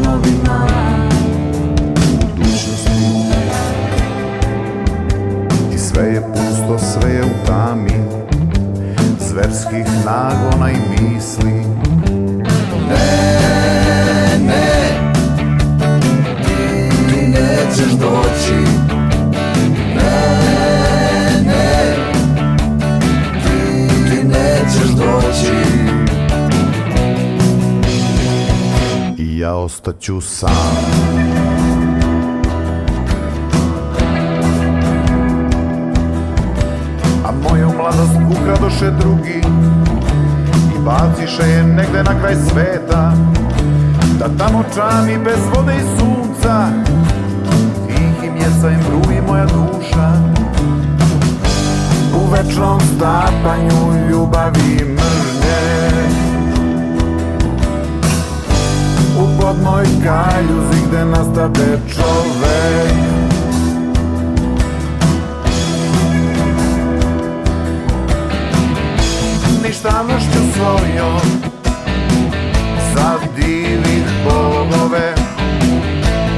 sanovima budućnosti. I sve je pusto, sve je u tami zverskih nagona i misli. Ne, ne, ti nećeš doći. Ne, ne, ti nećeš doći. I ja ostaću sam. A moju mladost ukradoše drugi i baciše je negde na kraj sveta, da tamo čami bez vode i sunca, tihim jesajem bruji moja duša. U večnom stapanju ljubavi i mržnje, u podnoj kaljuzi gde nastade čovek. Ništavnošću svojom zadivih bogove,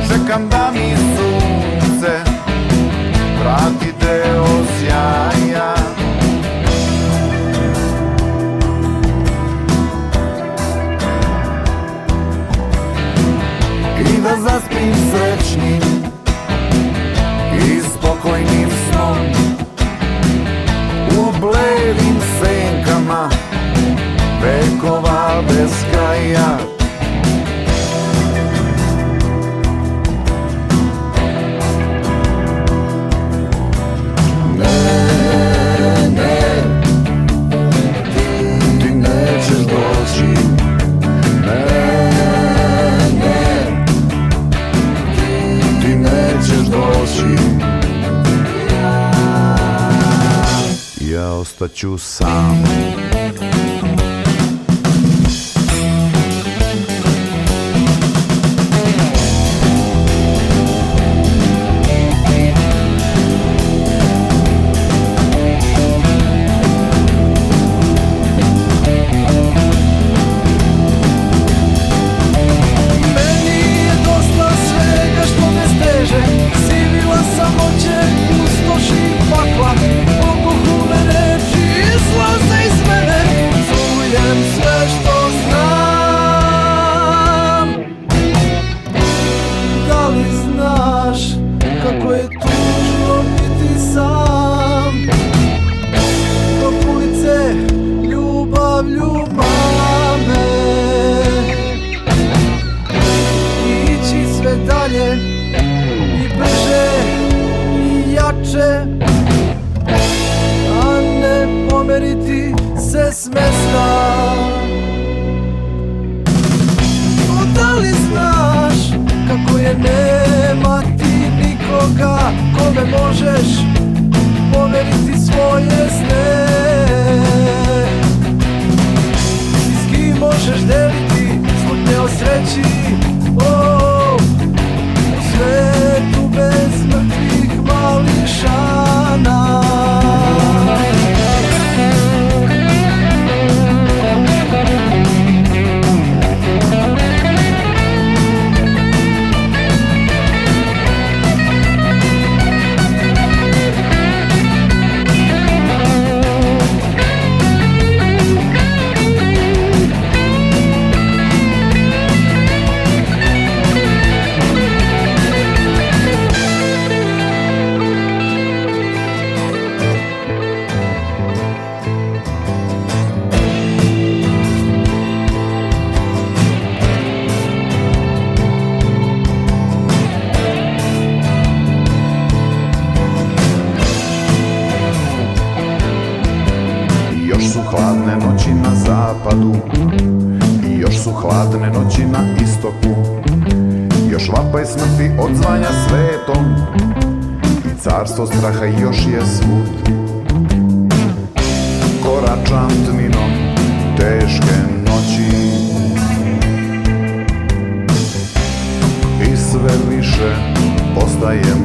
čekam da mi sunce vrati deo sjaja. I da zaspim srećnim i spokojnim snom u bledim senkama vekova bez kraja. Ne, ne, ti nećeš doći. Ne, ne, ti nećeš doći. Ja ostaću sam. Kako je tužno biti sam, dok ulice ljubavlju mame, ići sve dalje i brže i jače, a ne pomeriti se s mesta. Da li znaš kako je nemati nikoga kome možeš poveriti svoje sne, i s kim možeš deliti smutne o sreći, u svetu bez mrtvih mališana. Još su hladne noći na zapadu i još su hladne noći na istoku. Još vapaj smrti odzvanja svetom i carstvo straha još je svud. Koračam tminom teške noći i sve više postajem